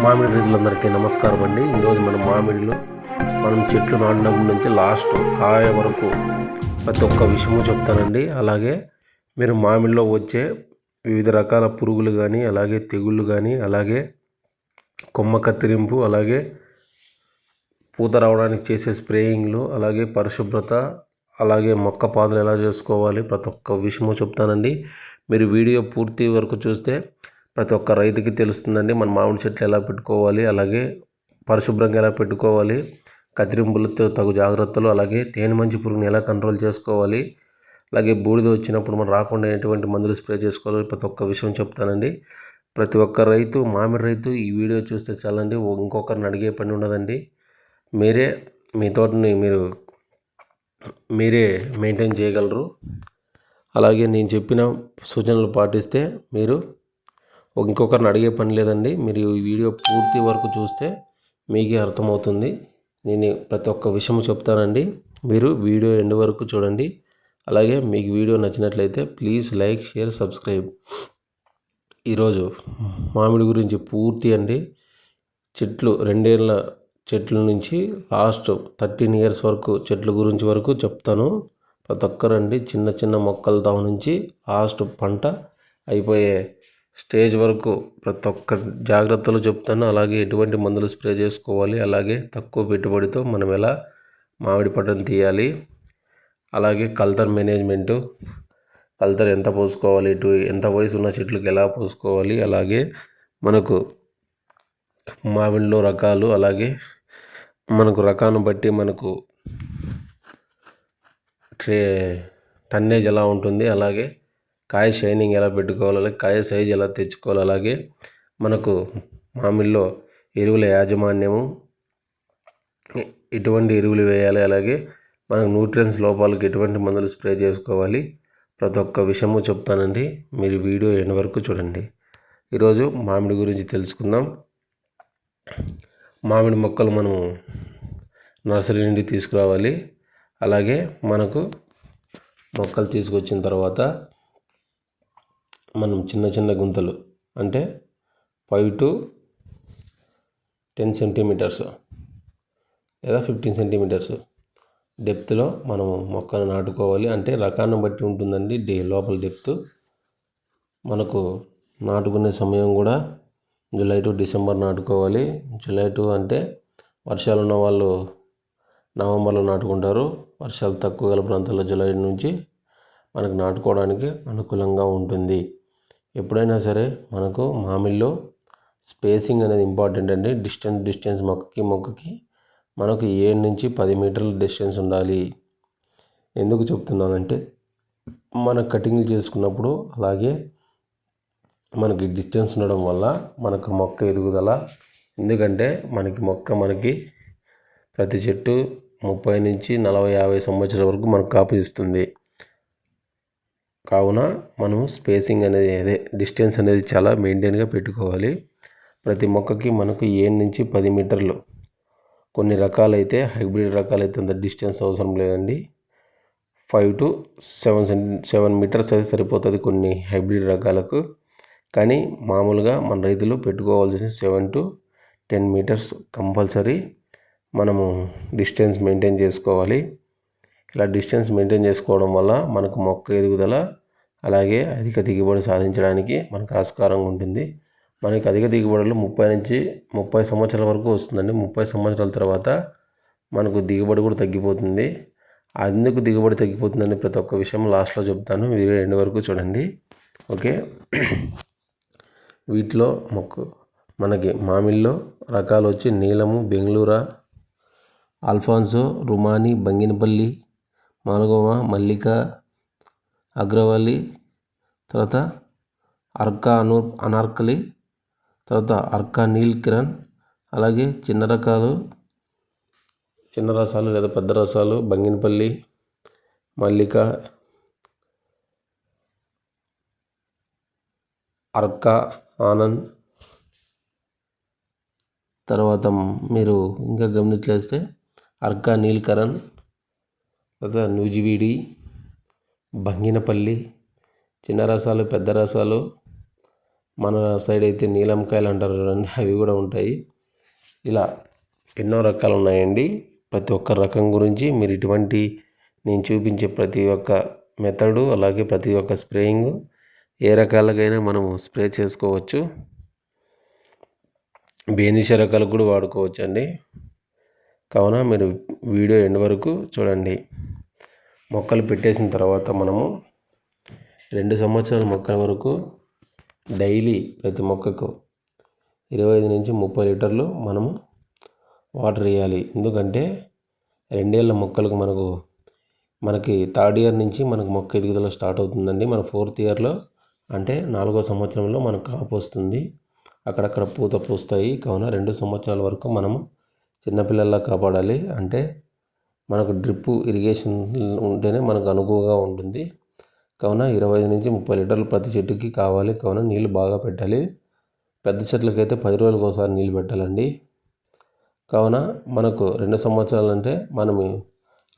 మామిడి రైతులందరికీ నమస్కారం అండి. ఈరోజు మనం చెట్లు నాటినప్పటి నుంచి లాస్ట్ కాయ వరకు ప్రతి ఒక్క విషయము చెప్తానండి. అలాగే మీరు మామిడిలో వచ్చే వివిధ రకాల పురుగులు కానీ, అలాగే తెగుళ్ళు కానీ, అలాగే కొమ్మ కత్తిరింపు, అలాగే పూత రావడానికి చేసే స్ప్రేయింగ్లు, అలాగే పరిశుభ్రత, అలాగే మొక్క పాదులు ఎలా చేసుకోవాలి, ప్రతి ఒక్క విషయము చెప్తానండి. మీరు వీడియో పూర్తి వరకు చూస్తే ప్రతి ఒక్క రైతుకి తెలుస్తుందండి మన మామిడి చెట్లు ఎలా పెట్టుకోవాలి, అలాగే పరిశుభ్రంగా ఎలా పెట్టుకోవాలి, కత్తిరింపులతో తగు జాగ్రత్తలు, అలాగే తేనె మంచి పురుగుని ఎలా కంట్రోల్ చేసుకోవాలి, అలాగే బూడిద వచ్చినప్పుడు మనం రాకుండా ఎటువంటి మందులు స్ప్రే చేసుకోవాలి, ప్రతి ఒక్క విషయం చెప్తానండి. ప్రతి ఒక్క రైతు మామిడి రైతు ఈ వీడియో చూస్తే చాలండి, ఇంకొకరిని అడిగే పని ఉండదండి. మీ తోటని మీరే మెయింటైన్ చేయగలరు. అలాగే నేను చెప్పిన సూచనలు పాటిస్తే మీరు ఇంకొకరిని అడిగే పని లేదండి. మీరు ఈ వీడియో పూర్తి వరకు చూస్తే మీకే అర్థమవుతుంది. నేను ప్రతి ఒక్క విషయం చెప్తానండి. మీరు వీడియో ఎండ్ వరకు చూడండి. అలాగే మీకు వీడియో నచ్చినట్లయితే ప్లీజ్ లైక్, షేర్, సబ్స్క్రైబ్. ఈరోజు మామిడి గురించి పూర్తి అండి. చెట్లు 2 ఏళ్ళ చెట్ల నుంచి లాస్ట్ 13 ఇయర్స్ వరకు చెట్ల గురించి వరకు చెప్తాను. ప్రతి ఒక్కరండి చిన్న చిన్న మొక్కలతో నుంచి లాస్ట్ పంట అయిపోయే స్టేజ్ వరకు ప్రతి ఒక్క జాగ్రత్తలు చెప్తాను. అలాగే ఎటువంటి మందులు స్ప్రే చేసుకోవాలి, అలాగే తక్కువ పెట్టుబడితో మనం ఎలా మామిడి పంటను తీయాలి, అలాగే కల్తర్ మేనేజ్మెంటు, కల్తర్ ఎంత పోసుకోవాలి, ఎంత వయసు ఉన్న చెట్లకు ఎలా పోసుకోవాలి, అలాగే మనకు మామిడిలో రకాలు, అలాగే మనకు రకాన్ని బట్టి మనకు టన్నేజ్ ఎలా ఉంటుంది, అలాగే కాయ షైనింగ్ ఎలా పెట్టుకోవాలి, అలాగే కాయ సైజ్ ఎలా తెచ్చుకోవాలి, అలాగే మనకు మామిడిలో ఎరువుల యాజమాన్యము, ఎటువంటి ఎరువులు వేయాలి, అలాగే మనకు న్యూట్రియన్స్ లోపాలకు ఎటువంటి మందులు స్ప్రే చేసుకోవాలి, ప్రతి ఒక్క విషయము చెప్తానండి. మీరు వీడియో ఎండ్ వరకు చూడండి. ఈరోజు మామిడి గురించి తెలుసుకుందాం. మామిడి మొక్కలు మనం నర్సరీ నుండి తీసుకురావాలి. అలాగే మనకు మొక్కలు తీసుకొచ్చిన తర్వాత మనం చిన్న చిన్న గుంతలు అంటే 5 to 10 సెంటీమీటర్స్ లేదా 15 సెంటీమీటర్స్ డెప్త్లో మనము మొక్కను నాటుకోవాలి. అంటే రకాన్ని బట్టి ఉంటుందండి లోపల డెప్త్. మనకు నాటుకునే సమయం కూడా జూలై టు డిసెంబర్ నాటుకోవాలి. జూలై టు అంటే వర్షాలు ఉన్న వాళ్ళు నవంబర్లో నాటుకుంటారు. వర్షాలు తక్కువ గల ప్రాంతాల్లో జూలై నుంచి మనకు నాటుకోవడానికి అనుకూలంగా ఉంటుంది. ఎప్పుడైనా సరే మనకు మామిడిలో స్పేసింగ్ అనేది ఇంపార్టెంట్ అండి. డిస్టెన్స్ మొక్కకి మనకు 7 నుంచి 10 మీటర్ల డిస్టెన్స్ ఉండాలి. ఎందుకు చెప్తున్నానంటే మన కటింగ్లు చేసుకున్నప్పుడు అలాగే మనకి డిస్టెన్స్ ఉండడం వల్ల మనకు మొక్క ఎదుగుదల, ఎందుకంటే మనకి ప్రతి చెట్టు 30 నుంచి 40-50 సంవత్సరాల వరకు మనకు కాపు ఇస్తుంది. కావున మనం స్పేసింగ్ అనేది డిస్టెన్స్ అనేది చాలా మెయింటైన్గా పెట్టుకోవాలి. ప్రతి మొక్కకి మనకు 7 నుంచి 10 మీటర్లు. కొన్ని రకాలైతే హైబ్రిడ్ రకాలైతే అంత డిస్టెన్స్ అవసరం లేదండి. 5 to 7 మీటర్స్ అయితే సరిపోతుంది కొన్ని హైబ్రిడ్ రకాలకు. కానీ మామూలుగా మన రైతులు పెట్టుకోవాల్సిన 7 to 10 మీటర్స్ కంపల్సరీ మనము డిస్టెన్స్ మెయింటైన్ చేసుకోవాలి. ఇలా డిస్టెన్స్ మెయింటైన్ చేసుకోవడం వల్ల మనకు మొక్క ఎదుగుదల, అలాగే అధిక దిగుబడి సాధించడానికి మనకు ఆస్కారంగా ఉంటుంది. మనకి అధిక దిగుబడులు 30 నుంచి 30 సంవత్సరాల వరకు వస్తుందండి. 30 సంవత్సరాల తర్వాత మనకు దిగుబడి కూడా తగ్గిపోతుంది. అందుకు దిగుబడి తగ్గిపోతుందని ప్రతి ఒక్క విషయం లాస్ట్లో చెప్తాను. వీడియో ఎండ్ వరకు చూడండి. ఓకే. వీటిలో మనకి మామిడిలో రకాలు వచ్చి నీలము, బెంగళూరా, అల్ఫాన్సో, రుమాని, బంగినపల్లి, మాల్గోవా, మల్లిక, అగ్రవాలి, తర్వాత అర్కా అనార్కలి, తర్వాత అర్కా నీల్ కిరణ్, అలాగే చిన్న రసాలు లేదా పెద్ద రసాలు బంగినపల్లి, మల్లిక, అర్కా ఆనంద్. తర్వాత మీరు ఇంకా గమనించేస్తే అర్కా నీల్కరణ్, తర్వాత నూజివీడి, బంగినపల్లి, చిన్న రసాలు, పెద్ద రసాలు, మన సైడ్ అయితే నీలంకాయలు అంటారు చూడండి, అవి కూడా ఉంటాయి. ఇలా ఎన్నో రకాలు ఉన్నాయండి. ప్రతి ఒక్క రకం గురించి మీరు ఇటువంటి నేను చూపించే ప్రతి ఒక్క మెథడు, అలాగే ప్రతి ఒక్క స్ప్రేయింగ్ ఏ రకాలకైనా మనము స్ప్రే చేసుకోవచ్చు. బేనిష రకాలకు కూడా వాడుకోవచ్చు అండి. కావున మీరు వీడియో ఎండ్ వరకు చూడండి. మొక్కలు పెట్టేసిన తర్వాత మనము 2 సంవత్సరాల మొక్కల వరకు డైలీ ప్రతి మొక్కకు 25 నుంచి 30 లీటర్లు మనము వాటర్ వేయాలి. ఎందుకంటే 2 ఏళ్ళ మొక్కలకు మనకి థర్డ్ ఇయర్ నుంచి మనకు మొక్క ఎదుగుదల స్టార్ట్ అవుతుందండి. మన 4th ఇయర్లో అంటే 4వ సంవత్సరంలో మనకు కాపు వస్తుంది, అక్కడక్కడ పూత పూస్తాయి. కావున 2 సంవత్సరాల వరకు మనము చిన్నపిల్లల్లా కాపాడాలి. అంటే మనకు డ్రిప్ ఇరిగేషన్ ఉంటేనే మనకు అనుకువగా ఉంటుంది. కావున 25 నుంచి 30 లీటర్లు ప్రతి చెట్టుకి కావాలి. కావున నీళ్ళు బాగా పెట్టాలి. పెద్ద చెట్లకైతే 10 రోజులకు ఒకసారి నీళ్ళు పెట్టాలండి. కావున మనకు 2 సంవత్సరాలు అంటే మనం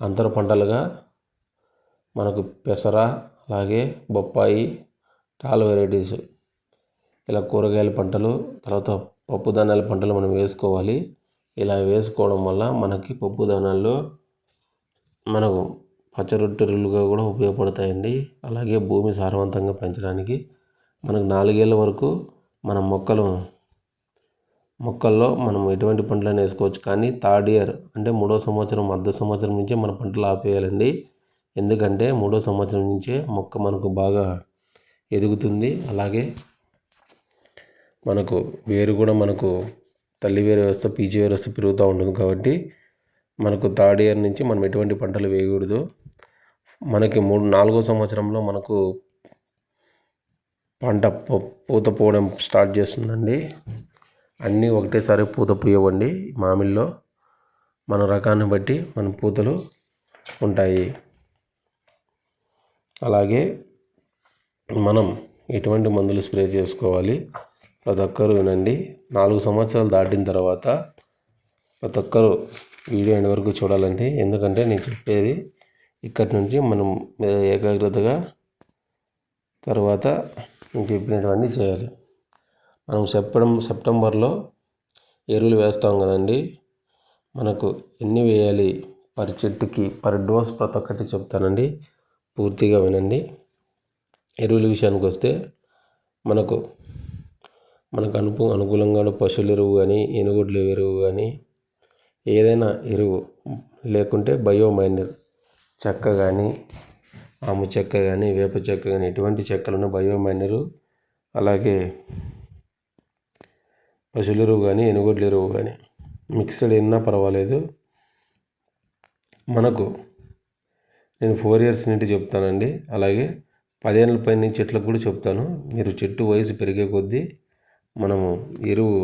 అంతర పంటలుగా మనకు పెసర, అలాగే బొప్పాయి, టాల్ వెరైటీస్, ఇలా కూరగాయల పంటలు, తర్వాత పప్పు ధాన్యాల పంటలు మనం వేసుకోవాలి. ఇలా వేసుకోవడం వల్ల మనకి పప్పు ధాన్యాల్లో మనకు పచ్చరొట్టెలుగా కూడా ఉపయోగపడతాయండి. అలాగే భూమి సారవంతంగా పెంచడానికి మనకు 4 ఏళ్ళ వరకు మన మొక్కల్లో మనం ఎటువంటి పంటలైనా వేసుకోవచ్చు. కానీ థర్డ్ ఇయర్ అంటే 3వ సంవత్సరం, అర్ధ సంవత్సరం నుంచే మన పంటలు ఆపేయాలండి. ఎందుకంటే 3వ సంవత్సరం నుంచే మొక్క మనకు బాగా ఎదుగుతుంది. అలాగే మనకు వేరు కూడా మనకు తల్లి వేరు వ్యవస్థ, పీచు వ్యవస్థ పెరుగుతూ ఉంటుంది. కాబట్టి మనకు థర్డ్ ఇయర్ నుంచి మనం ఎటువంటి పంటలు వేయకూడదు. మనకి 4వ సంవత్సరంలో మనకు పంట పూత పోవడం స్టార్ట్ చేస్తుందండి. అన్నీ ఒకటేసారి పూత పూయవండి. మామిడిలో మన రకాన్ని బట్టి మన పూతలు ఉంటాయి. అలాగే మనం ఎటువంటి మందులు స్ప్రే చేసుకోవాలి ప్రతి ఒక్కరు వినండి. 4 సంవత్సరాలు దాటిన తర్వాత ప్రతి ఒక్కరు వీడియో ఎండ్ వరకు చూడాలండి. ఎందుకంటే నేను చెప్పేది ఇక్కడి నుంచి మనం ఏకాగ్రతగా తర్వాత నేను చెప్పినటువంటి చేయాలి. మనం సెప్టెంబర్లో ఎరువులు వేస్తాం కదండి. మనకు ఎన్ని వేయాలి పర్ చెట్టుకి, పర్ డోస్ ప్రతి ఒక్కటి చెప్తానండి, పూర్తిగా వినండి. ఎరువుల విషయానికి వస్తే మనకు అనుకూలంగా పశువుల ఎరువు కానీ, ఎనుగుడ్ల ఎరువు కానీ, ఏదైనా ఎరువు లేకుంటే బయోమైనర్ చెక్క కానీ, ఆము చెక్క కానీ, వేప చెక్క కానీ, ఎటువంటి చెక్కలను బయోమైనరు, అలాగే పశువుల ఎరువు కానీ, ఎనుగుడ్ల ఎరువు కానీ మిక్స్డ్ అయినా పర్వాలేదు. మనకు నేను 4 ఇయర్స్ నుండి చెప్తానండి. అలాగే 10 ఏళ్ళ పైన చెట్లకు కూడా చెప్తాను. మీరు చెట్టు వయసు పెరిగే కొద్దీ మనము ఎరువు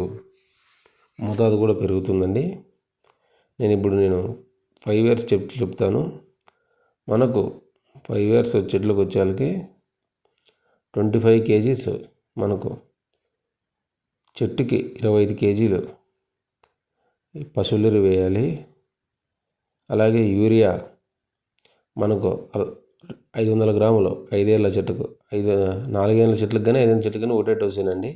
మోతాదు కూడా పెరుగుతుందండి. నేను 5 ఇయర్స్ చెప్తాను. మనకు 5 ఇయర్స్ చెట్లకు వచ్చేళ్ళకి 25 kgs, మనకు చెట్టుకి 25 kgలు పశువుల ఎరువు వేయాలి. అలాగే యూరియా మనకు 500 గ్రాములు 5 ఏళ్ళ చెట్టుకు, 4 ఏళ్ళ చెట్లకు కానీ 5 ఏళ్ళ చెట్లకు కానీ ఒకటే డోసేనండి.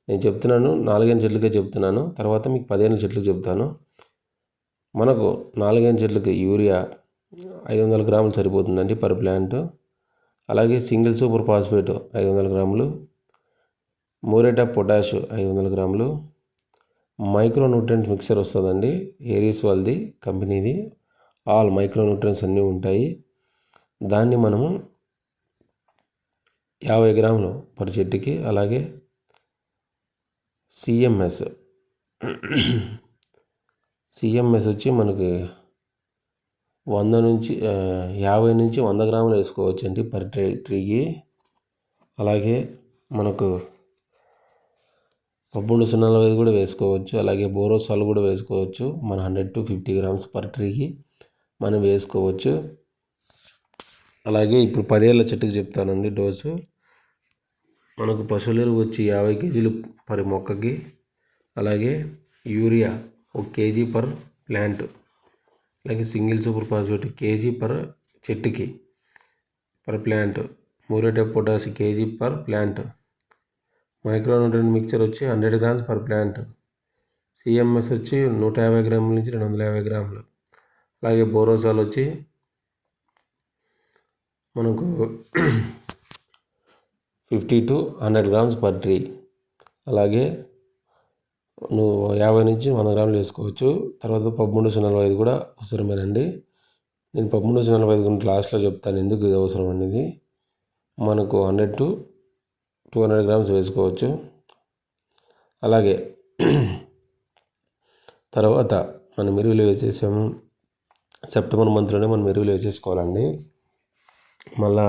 నేను చెప్తున్నాను 4 ఏళ్ళ చెట్లకే చెప్తున్నాను, తర్వాత మీకు 10 ఏళ్ళ చెట్లకు చెప్తాను. మనకు 4 ఏళ్ళ చెట్లకి యూరియా 500 గ్రాములు సరిపోతుందండి పర్ ప్లాంట్. అలాగే సింగిల్ సూపర్ ఫాస్ఫేట్ 500 గ్రాములు, మ్యూరేట్ ఆఫ్ పొటాష్ 500 గ్రాములు, మైక్రో న్యూట్రియంట్స్ మిక్సర్ వస్తుందండి, ఏరీస్ వాళ్ళది కంపెనీది. ఆల్ మైక్రో న్యూట్రియంట్స్ అన్నీ ఉంటాయి. దాన్ని మనము 50 గ్రాములు పర్ చెట్టుకి. అలాగే సిఎంఎస్ వచ్చి మనకి 50 నుంచి 100 గ్రాములు వేసుకోవచ్చు అండి పర్ ట్రీకి. అలాగే మనకు పప్పుండు 0.5 కూడా వేసుకోవచ్చు. అలాగే బోరోసాల్ కూడా వేసుకోవచ్చు. మన 100 to 50 గ్రామ్స్ పర్ ట్రీకి మనం వేసుకోవచ్చు. అలాగే ఇప్పుడు 10 ఏళ్ళ చెట్టుకు చెప్తానండి డోసు. మనకు పశువుల ఎరువు వచ్చి 50 kgలు పర్ మొక్కకి. అలాగే యూరియా 1 kg పర్ ప్లాంట్. అలాగే single super phosphate kg per చెట్టుకి per plant. Muriate of potash kg per plant. Micronutrient mixture వచ్చి 100 గ్రామ్స్ పర్ ప్లాంట్. సిఎంఎస్ వచ్చి 150 గ్రాముల నుంచి 250 గ్రాములు. అలాగే బోరోసాల్ వచ్చి మనకు 50 to 100 గ్రామ్స్ పర్ ట్రీ. అలాగే నువ్వు 50 నుంచి 100 గ్రాములు వేసుకోవచ్చు. తర్వాత 1345 కూడా అవసరమేనండి. నేను 1345 గురించి లాస్ట్లో చెప్తాను ఎందుకు ఇది అవసరం అనేది. మనకు 100 to 200 గ్రామ్స్ వేసుకోవచ్చు. అలాగే తర్వాత మనం ఎరువులు వేసేసాము. సెప్టెంబర్ మంత్లోనే మనం ఎరువులు వేసేసుకోవాలండి. మళ్ళా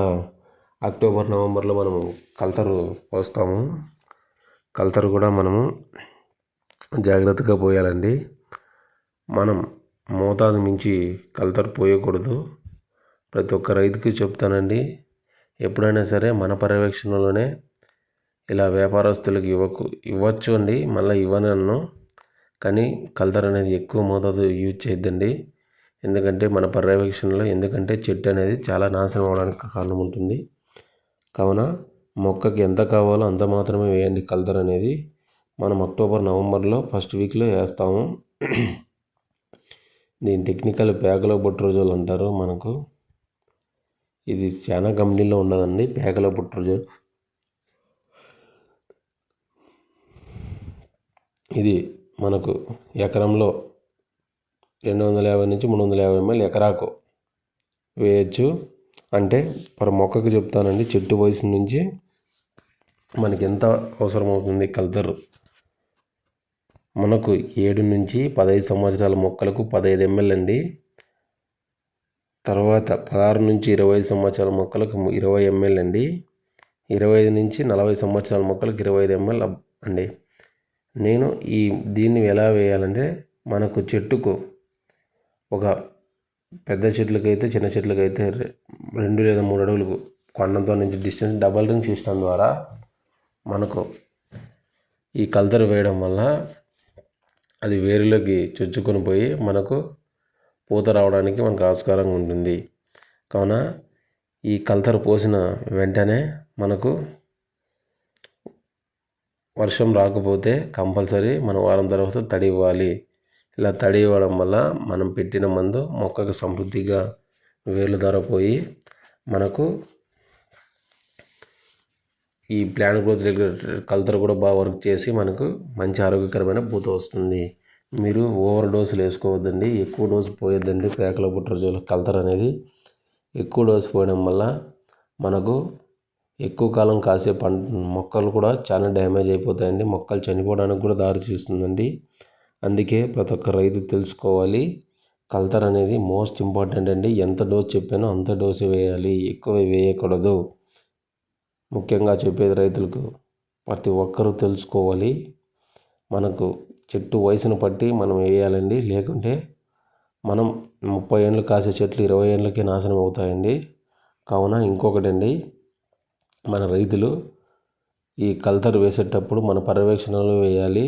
అక్టోబర్ నవంబర్లో మనము కల్తరు పోస్తాము. కల్తరు కూడా మనము జాగ్రత్తగా పోయాలండి. మనం మోతాదు మించి కల్తరు పోయకూడదు. ప్రతి ఒక్క రైతుకి చెప్తానండి. ఎప్పుడైనా సరే మన పర్యవేక్షణలోనే ఇలా వ్యాపారస్తులకు ఇవ్వచ్చు అండి. మళ్ళీ ఇవ్వనన్ను, కానీ కల్తర్ అనేది ఎక్కువ మోతాదు యూజ్ చేయొద్దండి. ఎందుకంటే మన పర్యవేక్షణలో చెట్టు అనేది చాలా నాశనం అవడానికి కారణం ఉంటుంది. కావున మొక్కకి ఎంత కావాలో అంత మాత్రమే వేయండి. కల్తర్ అనేది మనం అక్టోబర్ నవంబర్లో ఫస్ట్ వీక్లో వేస్తాము. దీని టెక్నికల్ పేకల బొట్రోజోల్ అంటారు. మనకు ఇది చాలా కంపెనీలో ఉండదండి. పేకల బొట్రోజోల్ ఇది మనకు ఎకరంలో 250 నుంచి 350 ml ఎకరాకు వేయచ్చు. అంటే పర్ మొక్కకు చెప్తానండి. చెట్టు వయసు నుంచి మనకి ఎంత అవసరమవుతుంది కల్తర్. మనకు 7 నుంచి 15 సంవత్సరాల మొక్కలకు 15 ml అండి. తర్వాత 16 నుంచి 25 సంవత్సరాల మొక్కలకు 20 ml అండి. 25 నుంచి 40 సంవత్సరాల మొక్కలకు 25 ml అండి. నేను దీన్ని ఎలా వేయాలంటే, మనకు చెట్టుకు ఒక పెద్ద చెట్లకైతే చిన్న చెట్లకైతే 2 లేదా 3 అడుగులకు కొండంతో నుంచి డిస్టెన్స్ డబల్ రింగ్ సిస్టమ్ ద్వారా మనకు ఈ కల్తర్ వేయడం వల్ల అది వేరులోకి చొచ్చుకొని పోయి మనకు పూత రావడానికి మనకు ఆస్కారంగా ఉంటుంది. కావున ఈ కల్తర్ పోసిన వెంటనే మనకు వర్షం రాకపోతే కంపల్సరీ మనం వారం తర్వాత తడి ఇవ్వాలి. ఇలా తడి ఇవ్వడం వల్ల మనం పెట్టిన మందు మొక్కకు సమృద్ధిగా వేర్ల ద్వారా పోయి మనకు ఈ ప్లాంట్ గ్రోత్ రెగ్యులేటర్ కల్తర్ కూడా బాగా వర్క్ చేసి మనకు మంచి ఆరోగ్యకరమైన పూత వస్తుంది. మీరు ఓవర్ డోసులు వేసుకోవద్దండి. ఎక్కువ డోసు పోయొద్దండి. పేకల బొట్రోజోల్ కల్తర్ అనేది ఎక్కువ డోసు పోయడం వల్ల మనకు ఎక్కువ కాలం కాసే మొక్కలు కూడా చాలా డ్యామేజ్ అయిపోతాయండి. మొక్కలు చనిపోవడానికి కూడా దారి తీస్తుందండి. అందుకే ప్రతి ఒక్క రైతు తెలుసుకోవాలి. కల్తర్ అనేది మోస్ట్ ఇంపార్టెంట్ అండి. ఎంత డోసు చెప్పానో అంత డోసు వేయాలి. ఎక్కువ వేయకూడదు. ముఖ్యంగా చెప్పేది రైతులకు ప్రతి ఒక్కరూ తెలుసుకోవాలి. మనకు చెట్టు వయసును బట్టి మనం వేయాలండి. లేకుంటే మనం 30 ఏళ్ళు కాసే చెట్లు 20 ఏళ్ళకే నాశనం అవుతాయండి. కావున ఇంకొకటండి, మన రైతులు ఈ కల్తర్ వేసేటప్పుడు మన పర్యవేక్షణలో వేయాలి.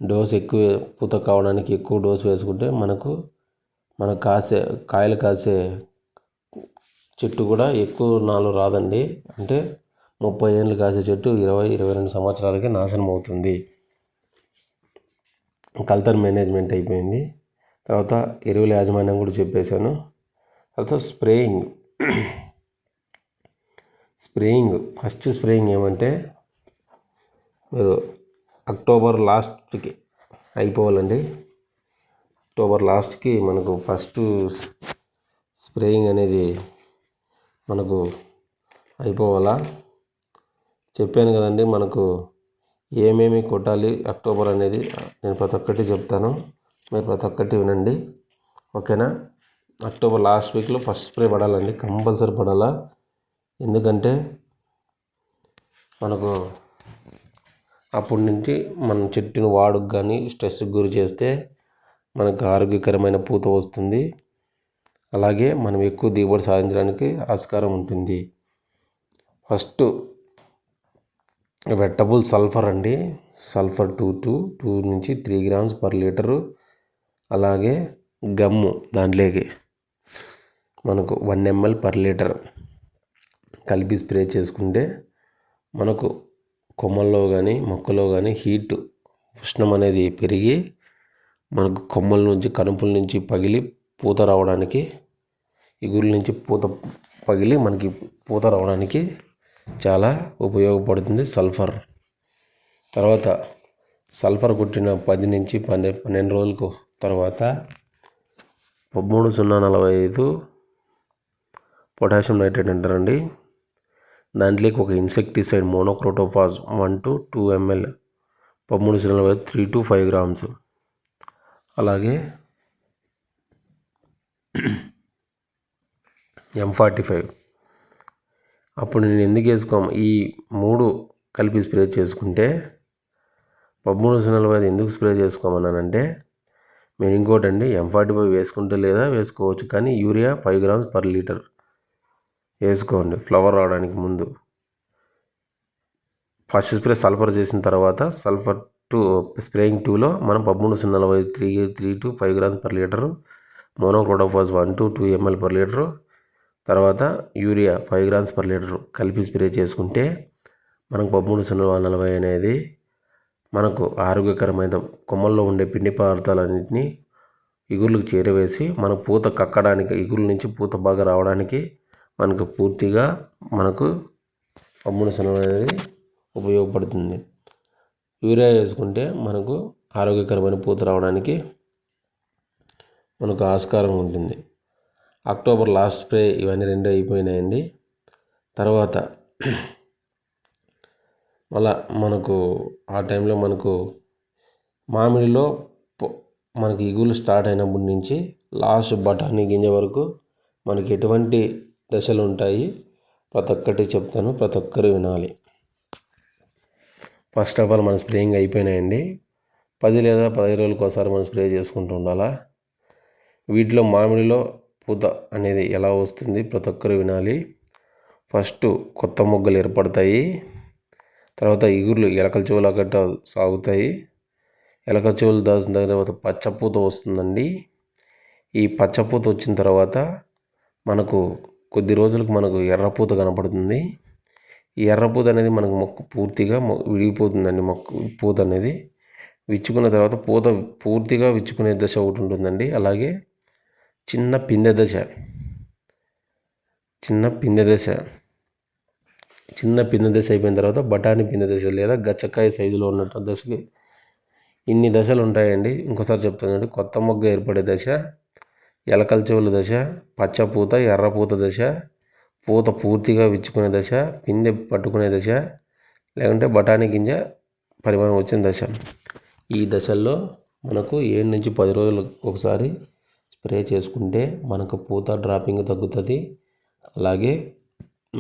డోసు ఎక్కువ పూత కావడానికి ఎక్కువ డోసు వేసుకుంటే మన కాయలు కాసే చెట్టు కూడా ఎక్కువ నాలు రాదండి. అంటే 30 ఏళ్ళు కాసే చెట్టు 20-22 సంవత్సరాలకి నాశనం అవుతుంది. కల్తర్ మేనేజ్మెంట్ అయిపోయింది. తర్వాత ఎరువుల యాజమాన్యం కూడా చెప్పేశాను. తర్వాత ఫస్ట్ స్ప్రేయింగ్ ఏమంటే, మీరు అక్టోబర్ లాస్ట్కి అయిపోవాలండి. అక్టోబర్ లాస్ట్కి మనకు ఫస్ట్ స్ప్రేయింగ్ అనేది మనకు అయిపోవాలా. చెప్పాను కదండి మనకు ఏమేమి కొట్టాలి అక్టోబర్ అనేది. నేను ప్రతి ఒక్కటి చెప్తాను, మీరు ప్రతి ఒక్కటి వినండి, ఓకేనా. అక్టోబర్ లాస్ట్ వీక్లో ఫస్ట్ స్ప్రే పడాలండి, కంపల్సరీ పడాలా. ఎందుకంటే మనకు అప్పటి నుంచి మన చెట్టును వాడుకు కానీ స్ట్రెస్కి గురి చేస్తే మనకు ఆరోగ్యకరమైన పూత వస్తుంది. అలాగే మనం ఎక్కువ దిగుబడి సాధించడానికి ఆస్కారం ఉంటుంది. ఫస్ట్ వెట్టబుల్ సల్ఫర్ అండి. సల్ఫర్ 2 నుంచి 3 grams per లీటరు. అలాగే గమ్ము దాంట్లోకి మనకు 1 ml per లీటర్ కలిపి స్ప్రే చేసుకుంటే మనకు కొమ్మల్లో కానీ మొక్కలో కానీ ఉష్ణం అనేది పెరిగి మనకు కొమ్మల నుంచి కనుపుల నుంచి పగిలి పూత రావడానికి, ఇగురుల నుంచి పూత పగిలి మనకి పూత రావడానికి చాలా ఉపయోగపడుతుంది సల్ఫర్. తర్వాత సల్ఫర్ కొట్టిన 10 నుంచి 12 రోజులకు తర్వాత 13,045 పొటాషియం నైట్రేట్ అంటారండి. దాంట్లోకి ఒక insecticide monocrotophos 1 to 2 ml 13,045 3 to 5 grams. అలాగే M45. అప్పుడు నేను ఎందుకు ఈ 3 కలిపి స్ప్రే చేసుకుంటే 13,045 ఎందుకు స్ప్రే చేసుకోమన్నానంటే, మీరు ఇంకోటండి M45 వేసుకుంటే లేదా వేసుకోవచ్చు, కానీ యూరియా 5 grams per liter వేసుకోండి ఫ్లవర్ రావడానికి ముందు. ఫస్ట్ స్ప్రే సల్ఫర్ చేసిన తర్వాత సల్ఫర్ 2 స్ప్రేయింగ్ 2లో మనం 13,045 3 to 5 grams per liter, monocrotophos 1 to 2 ml per liter, తర్వాత యూరియా 5 grams per liter కలిపి స్ప్రే చేసుకుంటే మనకు 13,040 అనేది మనకు ఆరోగ్యకరమైన కొమ్మల్లో ఉండే పిండి పదార్థాలన్నింటినీ ఇగుర్లకు చేరవేసి మన పూత కక్కడానికి, ఇగురుల నుంచి పూత బాగా రావడానికి మనకు పూర్తిగా 13,040 అనేది ఉపయోగపడుతుంది. యూరియా వేసుకుంటే మనకు ఆరోగ్యకరమైన పూత రావడానికి మనకు ఆస్కారం ఉంటుంది. అక్టోబర్ లాస్ట్ స్ప్రే ఇవన్నీ 2 అయిపోయినాయండి. తర్వాత మళ్ళా మనకు ఆ టైంలో మనకు మామిడిలో మనకి ఇగులు స్టార్ట్ అయినప్పటి నుంచి లాస్ట్ బఠానీ గింజ వరకు మనకి ఎటువంటి దశలు ఉంటాయి ప్రతి ఒక్కటి చెప్తాను, ప్రతి ఒక్కరు వినాలి. ఫస్ట్ ఆఫ్ ఆల్ మన స్ప్రేయింగ్ అయిపోయినాయండి. 10 లేదా 15 రోజులకు ఒకసారి మనం స్ప్రే చేసుకుంటూ ఉండాలా. వీటిలో మామిడిలో పూత అనేది ఎలా వస్తుంది ప్రతి ఒక్కరు వినాలి. ఫస్ట్ కొత్త మొగ్గలు ఏర్పడతాయి. తర్వాత ఇగుర్లు ఎలకల చెవుల గట్ట సాగుతాయి. ఎలకల చెవులు దాచిన తర్వాత పచ్చపూత వస్తుందండి. ఈ పచ్చపూత వచ్చిన తర్వాత మనకు కొద్ది రోజులకు మనకు ఎర్రపూత కనపడుతుంది. ఈ ఎర్రపూత అనేది మనకు మొక్క పూర్తిగా విడిగిపోతుందండి. పూత అనేది విచ్చుకున్న తర్వాత పూత పూర్తిగా విచ్చుకునే దశ ఒకటి ఉంటుందండి. అలాగే చిన్న పిందె దశ అయిపోయిన తర్వాత బఠానీ పిందె దశ లేదా గచ్చకాయ సైజులో ఉన్నట్టు దశకి ఇన్ని దశలు ఉంటాయండి. ఇంకోసారి చెప్తానండి. కొత్త మొగ్గ ఏర్పడే దశ, ఎలకల చెవుల దశ, పచ్చపూత, ఎర్రపూత దశ, పూత పూర్తిగా విచ్చుకునే దశ, పిందె పట్టుకునే దశ, లేకుంటే బఠానీ గింజ పరిమాణం వచ్చిన దశ. ఈ దశల్లో మనకు 7 నుంచి 10 రోజులకు ఒకసారి స్ప్రే చేసుకుంటే మనకు పూత డ్రాపింగ్ తగ్గుతుంది. అలాగే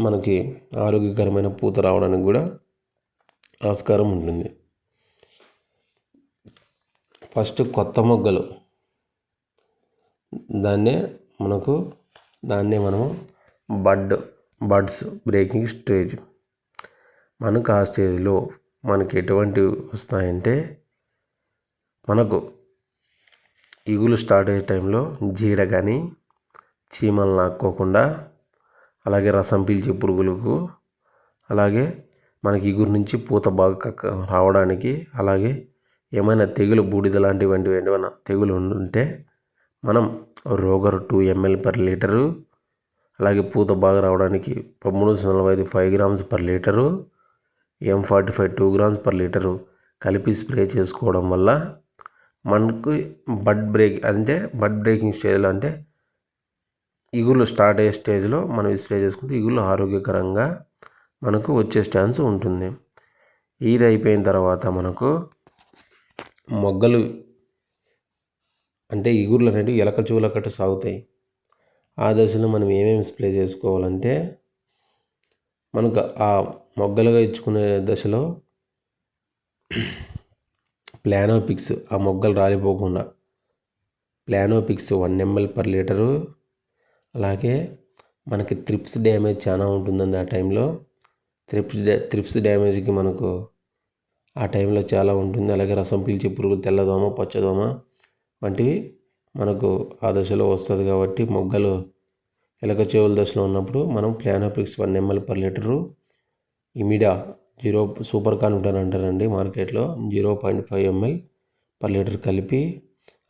మనకి ఆరోగ్యకరమైన పూత రావడానికి కూడా ఆస్కారం ఉంటుంది. ఫస్ట్ కొత్త మొగ్గలు దాన్నే మనము బడ్స్ బ్రేకింగ్ స్టేజ్. మనకు ఆ స్టేజ్లో మనకి ఎటువంటివి వస్తాయంటే, మనకు ఇగులు స్టార్ట్ అయ్యే టైంలో జీడ కానీ చీమలు నాక్కోకుండా, అలాగే రసం పీల్చే పురుగులకు, అలాగే మనకి ఇగురు నుంచి పూత బాగా రావడానికి, అలాగే ఏమైనా తెగులు బూడిద లాంటివి ఏమైనా తెగులు ఉంటే మనం రోగర్ 2 ml per liter, అలాగే పూత బాగా రావడానికి 13,045 5 grams per liter, M45 2 grams per liter కలిపి స్ప్రే చేసుకోవడం వల్ల మనకు బడ్ బ్రేకింగ్ స్టేజ్లో అంటే ఇగుళ్ళు స్టార్ట్ అయ్యే స్టేజ్లో మనం స్ప్రే చేసుకుంటే ఇగుళ్ళు ఆరోగ్యకరంగా మనకు వచ్చే ఛాన్స్ ఉంటుంది. ఇది అయిపోయిన తర్వాత మనకు మొగ్గలు అంటే ఇగుర్లు అనేవి ఎలక చెవుల కట్ట సాగుతాయి. ఆ దశలో మనం ఏమేమి స్ప్రే చేసుకోవాలంటే, మనకు ఆ మొగ్గలుగా ఇచ్చుకునే దశలో ప్లానోపిక్స్, ఆ మొగ్గలు రాలిపోకుండా ప్లానోపిక్స్ 1 ml per liter, అలాగే మనకి త్రిప్స్ డ్యామేజ్ చాలా ఉంటుందండి. ఆ టైంలో త్రిప్స్ డ్యామేజ్కి మనకు ఆ టైంలో చాలా ఉంటుంది. అలాగే రసం పీల్చే పురుగు, తెల్లదోమ, పచ్చదోమ వంటివి మనకు ఆ దశలో వస్తుంది. కాబట్టి మొగ్గలు ఎలక చెవుల దశలో ఉన్నప్పుడు మనం Planofix 1 ml per liter, imida super Confidor అంటారండి మార్కెట్లో 0.5 ml పర్ లీటర్ కలిపి,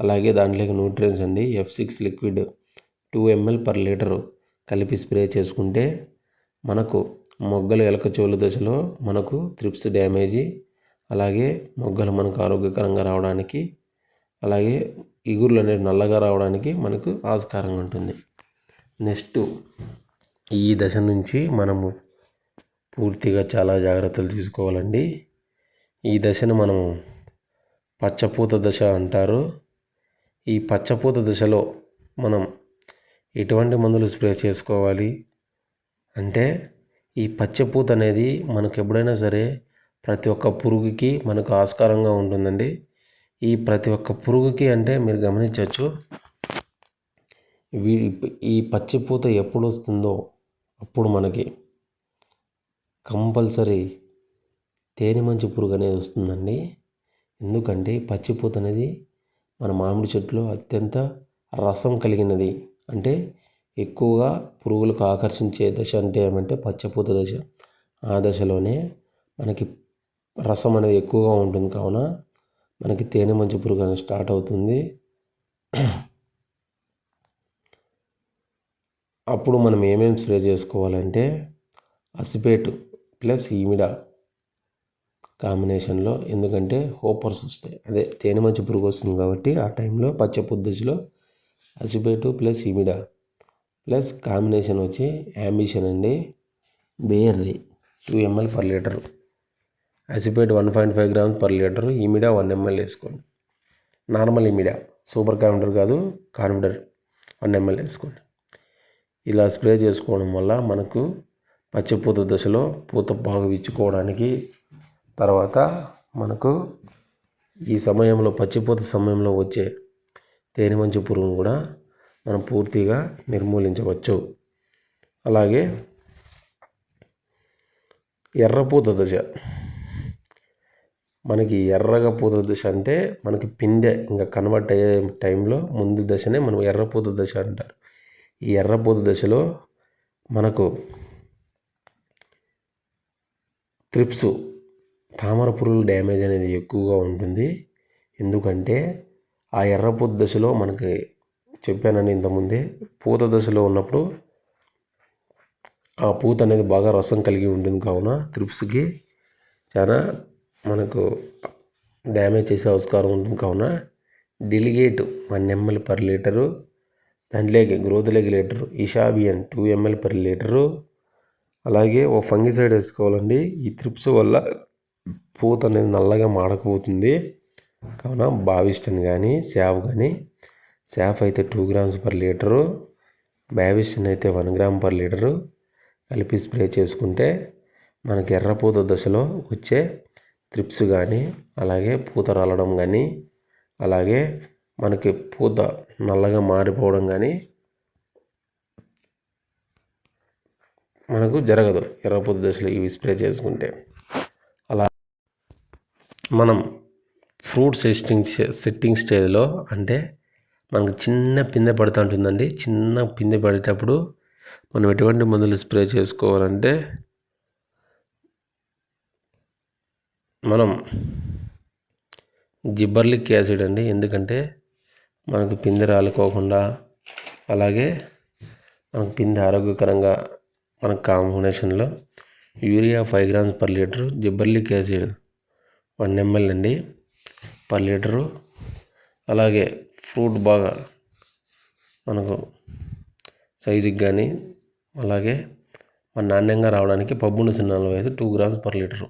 అలాగే దాంట్లోకి న్యూట్రియన్స్ అండి F6 liquid 2 ml per litre కలిపి స్ప్రే చేసుకుంటే మనకు మొగ్గలు ఎలకచోలు దశలో మనకు త్రిప్స్ డ్యామేజీ, అలాగే మొగ్గలు మనకు ఆరోగ్యకరంగా రావడానికి, అలాగే ఇగుర్లు అనేవి నల్లగా రావడానికి మనకు ఆస్కారంగా ఉంటుంది. నెక్స్ట్ ఈ దశ నుంచి మనము పూర్తిగా చాలా జాగ్రత్తలు తీసుకోవాలండి. ఈ దశను మనము పచ్చపూత దశ అంటారు. ఈ పచ్చపూత దశలో మనం ఎటువంటి మందులు స్ప్రే చేసుకోవాలి అంటే, ఈ పచ్చపూత అనేది మనకు ఎప్పుడైనా సరే ప్రతి ఒక్క పురుగుకి మనకు ఆస్కారంగా ఉంటుందండి. ఈ ప్రతి ఒక్క పురుగుకి అంటే మీరు గమనించవచ్చు, ఈ పచ్చిపూత ఎప్పుడు వస్తుందో అప్పుడు మనకి కంపల్సరీ తేనె మంచు పురుగు అనేది వస్తుందండి. ఎందుకంటే పచ్చిపూత అనేది మన మామిడి చెట్టులో అత్యంత రసం కలిగినది. అంటే ఎక్కువగా పురుగులకు ఆకర్షించే దశ అంటే ఏమంటే పచ్చపూత దశ. ఆ దశలోనే మనకి రసం అనేది ఎక్కువగా ఉంటుంది, కావున మనకి తేనె మంచు పురుగు అనేది స్టార్ట్ అవుతుంది. అప్పుడు మనం ఏమేమి స్ప్రే చేసుకోవాలంటే అసిపేట్ ప్లస్ ఈమిడా కాంబినేషన్లో, ఎందుకంటే హోపర్స్ వస్తాయి, అదే తేనె మంచు పురుగు వస్తుంది కాబట్టి ఆ టైంలో పచ్చపూత దశలో acephate plus imida plus combination వచ్చి యాంబిషన్ అండి, బేర్రీ 2 ml per liter, acephate 1.5 grams per liter, imida 1 ml వేసుకోండి. నార్మల్ ఈమిడా, సూపర్ కాన్ఫిడర్ కాదు, కాన్ఫిడర్ 1 ml వేసుకోండి. ఇలా స్ప్రే చేసుకోవడం వల్ల మనకు పచ్చిపూత దశలో పూత బాగా విచ్చుకోవడానికి, తర్వాత మనకు ఈ సమయంలో పచ్చిపూత సమయంలో వచ్చే తేనె మంచు పురుగును కూడా మనం పూర్తిగా నిర్మూలించవచ్చు. అలాగే ఎర్రపూత దశ, మనకి ఎర్రగా పూత దశ అంటే మనకి పిందె ఇంకా కన్వర్ట్ అయ్యే టైంలో ముందు దశనే మనం ఎర్రపూత దశ అంటారు. ఈ ఎర్రపూత దశలో మనకు త్రిప్స్ తామర పురుగుల డ్యామేజ్ అనేది ఎక్కువగా ఉంటుంది. ఎందుకంటే ఆ ఎర్రపూత దశలో మనకి చెప్పానని ఇంతకుముందే, పూత దశలో ఉన్నప్పుడు ఆ పూత అనేది బాగా రసం కలిగి ఉంటుంది, కావున త్రిప్స్కి చాలా మనకు డ్యామేజ్ చేసే ఆస్కారం ఉంటుంది. కావున డెలిగేట్ 1 ml పర్ లీటరు, దాంట్లోకి గ్రోత్ రెగ్యులేటర్ ఇషాబియన్ 2 ml పర్ లీటరు, అలాగే ఓ ఫంగిసైడ్ వేసుకోవాలండి. ఈ త్రిప్స్ వల్ల పూత అనేది నల్లగా మాడకపోతుంది. కావున బావిస్టన్ కానీ శాఫ్ కానీ, శాఫ్ అయితే 2 grams పర్ లీటరు, బావిస్టన్ అయితే 1 gram పర్ లీటరు కలిపి స్ప్రే చేసుకుంటే మనకి ఎర్రపూత దశలో వచ్చే త్రిప్స్ కానీ, అలాగే పూత రాలడం కానీ, అలాగే మనకి పూత నల్లగా మారిపోవడం కానీ మనకు జరగదు ఎర్రపూత దశలో ఇవి స్ప్రే చేసుకుంటే. అలా మనం ఫ్రూట్ సెట్టింగ్ స్టేజ్లో అంటే మనకు చిన్న పిందె పడుతూ ఉంటుందండి. చిన్న పిందె పడేటప్పుడు మనం ఎటువంటి మందులు స్ప్రే చేసుకోవాలంటే, మనం జిబ్బర్లిక్ యాసిడ్ అండి. ఎందుకంటే మనకు పిందె రాలుకోకుండా, అలాగే మనకు పిందె ఆరోగ్యకరంగా మన కాంబినేషన్లో urea 5 grams per litre, gibberellic acid 1 ml అండి పర్ లీటరు. అలాగే ఫ్రూట్ బాగా మనకు సైజుకి కానీ, అలాగే మన నాణ్యంగా రావడానికి పబ్బును 45 2 grams పర్ లీటరు,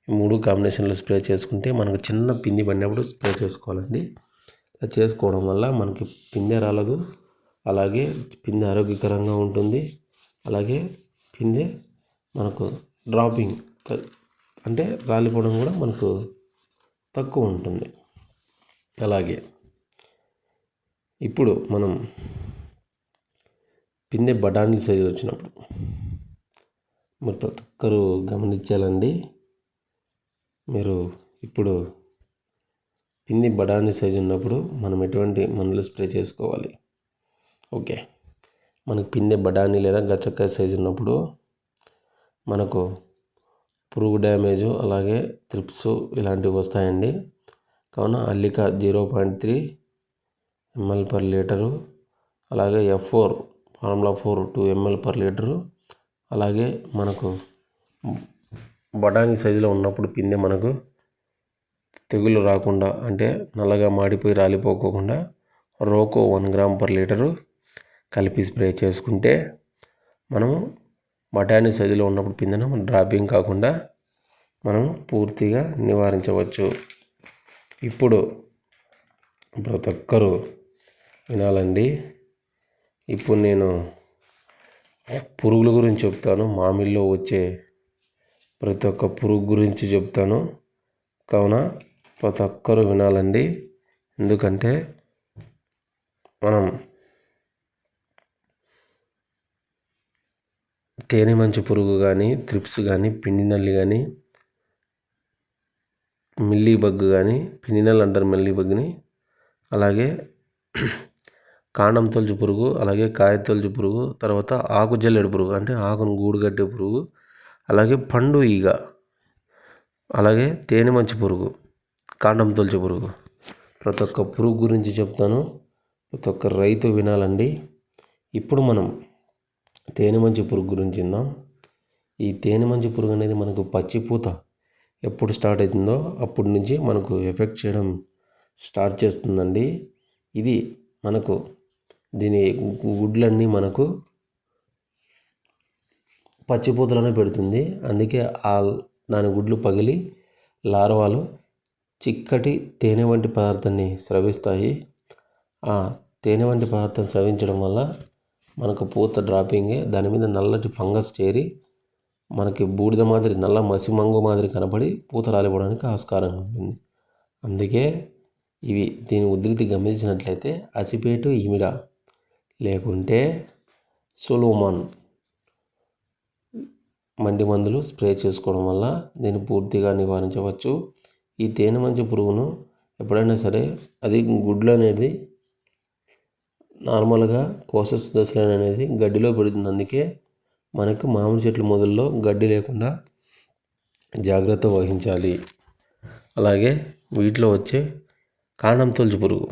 ఈ 3 కాంబినేషన్లో స్ప్రే చేసుకుంటే మనకు చిన్న పిండి పడినప్పుడు స్ప్రే చేసుకోవాలండి. ఇలా చేసుకోవడం వల్ల మనకి పిందె రాలదు, అలాగే పిందె ఆరోగ్యకరంగా ఉంటుంది, అలాగే పిందె మనకు డ్రాపింగ్ అంటే రాలిపోవడం కూడా మనకు తక్కువ ఉంటుంది. అలాగే ఇప్పుడు మనం పిందె బఠానీ సైజు వచ్చినప్పుడు మరి ప్రతి ఒక్కరు గమనించాలండి. మీరు ఇప్పుడు పిందె బఠానీ సైజు ఉన్నప్పుడు మనం ఎటువంటి మందులు స్ప్రే చేసుకోవాలి. ఓకే, మనకు పిందె బఠానీ లేదా గచ్చకాయ సైజు ఉన్నప్పుడు మనకు పురుగు డ్యామేజు అలాగే త్రిప్స్ ఇలాంటివి వస్తాయండి. కావున అల్లిక 0.3 ml per లీటరు, అలాగే F4 formula 4 2 ml per litre, అలాగే మనకు బఠానీ సైజులో ఉన్నప్పుడు పిందె మనకు తెగులు రాకుండా అంటే నల్లగా మాడిపోయి రాలిపోకుండా రోకో 1 గ్రామ్ per లీటరు కలిపి స్ప్రే చేసుకుంటే మనము బఠానీ సైజులో ఉన్నప్పుడు పిందెను డ్రాపింగ్ కాకుండా మనం పూర్తిగా నివారించవచ్చు. ఇప్పుడు ప్రతి ఒక్కరూ వినాలండి. ఇప్పుడు నేను పురుగుల గురించి చెప్తాను. మామిడిలో వచ్చే ప్రతి ఒక్క పురుగు గురించి చెప్తాను. కావున ప్రతి ఒక్కరూ వినాలండి. ఎందుకంటే మనం తేనె మంచు పురుగు కానీ, త్రిప్స్ కానీ, పిండి నల్లి కానీ, మిల్లీ బగ్ కానీ, పిండి నల్లి అంటారు మిల్లీ బగ్ని, అలాగే కాండం తొలచు పురుగు, అలాగే కాయ తొలచు పురుగు, తర్వాత ఆకు జల్లెడు పురుగు అంటే ఆకును గూడు కట్టే పురుగు, అలాగే పండు ఈగ, అలాగే తేనె మంచు పురుగు, కాండం తొలచు పురుగు, ప్రతి ఒక్క పురుగు గురించి చెప్తాను. ప్రతి ఒక్క రైతు వినాలండి. ఇప్పుడు మనం తేనె మంచు పురుగు గురించి విందాం. ఈ తేనె మంచు పురుగు అనేది మనకు పచ్చిపూత ఎప్పుడు స్టార్ట్ అవుతుందో అప్పటి నుంచి మనకు ఎఫెక్ట్ చేయడం స్టార్ట్ చేస్తుందండి. ఇది మనకు దీని గుడ్లన్నీ మనకు పచ్చిపూతలోనే పెడుతుంది. అందుకే దాని గుడ్లు పగిలి లార్వాలు చిక్కటి తేనె వంటి పదార్థాన్ని స్రవిస్తాయి. ఆ తేనె వంటి పదార్థం స్రవించడం వల్ల మనకు పూత డ్రాపింగే, దాని మీద నల్లటి ఫంగస్ చేరి మనకి బూడిద మాదిరి నల్ల మసిమంగు మాదిరి కనపడి పూత రాలిపోవడానికి ఆస్కారం ఉంటుంది. అందుకే దీని ఉధృతి గమనించినట్లయితే అసిపేటు ఇమిడా లేకుంటే సోలోమాన్ మండి మందులు స్ప్రే చేసుకోవడం వల్ల దీన్ని పూర్తిగా నివారించవచ్చు. ఈ తేనె మంచు పురుగును ఎప్పుడైనా సరే అది గుడ్లు అనేది నార్మల్గా కోసస్ దశలో అనేది గడ్డిలో పెడుతుంది. అందుకే మనకు మామిడి చెట్ల మొదల్లో గడ్డి లేకుండా జాగ్రత్త వహించాలి. అలాగే వీటిలో వచ్చే కాండం తొలచు పురుగు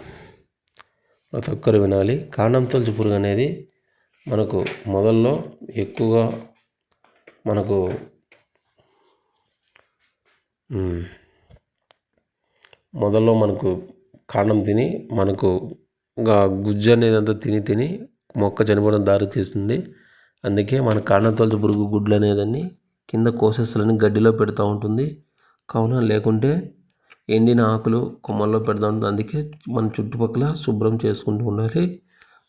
ప్రతి ఒక్కరు వినాలి. కాండం తొలచు పురుగు అనేది మనకు మొదల్లో ఎక్కువగా మనకు కాండం తిని మనకు గుజ్జు అనేది అంతా తిని మొక్క చనిపోవడం దారి తీస్తుంది. అందుకే మన కాండం తొలచు పురుగు గుడ్లు అనేదాన్ని కింద కోసెస్లని గడ్డిలో పెడుతూ ఉంటుంది. కావున లేకుంటే ఎండిన ఆకులు కొమ్మల్లో పెడతా ఉంటుంది. అందుకే మన చుట్టుపక్కల శుభ్రం చేసుకుంటూ ఉండాలి.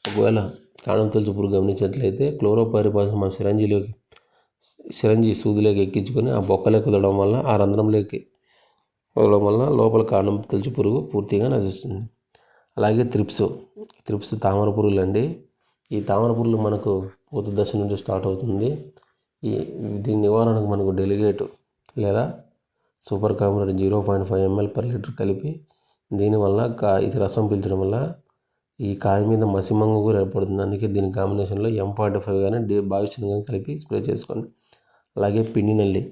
ఒకవేళ కాండం తొలచు పురుగు గమనించినట్లయితే క్లోరోపైరిపాస్ మన సిరంజి సూదిలోకి ఎక్కించుకొని ఆ బొక్కలోకి వదలడం వల్ల ఆ రంధ్రంలోకి వదలడం వల్ల లోపల కాండం తొలచు పురుగు పూర్తిగా నశిస్తుంది. అలాగే త్రిప్స్ తామర పురుగులు అండి. ఈ తామర పురుగులు మనకు పూత దశ నుంచి స్టార్ట్ అవుతుంది. దీని నివారణకు మనకు డెలిగేట్ లేదా super complex 0.5 ml per litre కలిపి దీనివల్ల ఇది రసం పీల్చడం వల్ల ఈ కాయ మీద మసిమంగు కూడా ఏర్పడుతుంది. అందుకే దీని కాంబినేషన్లో M45 కానీ బావిషన్ కానీ కలిపి స్ప్రే చేసుకోండి. అలాగే పిండి నల్లి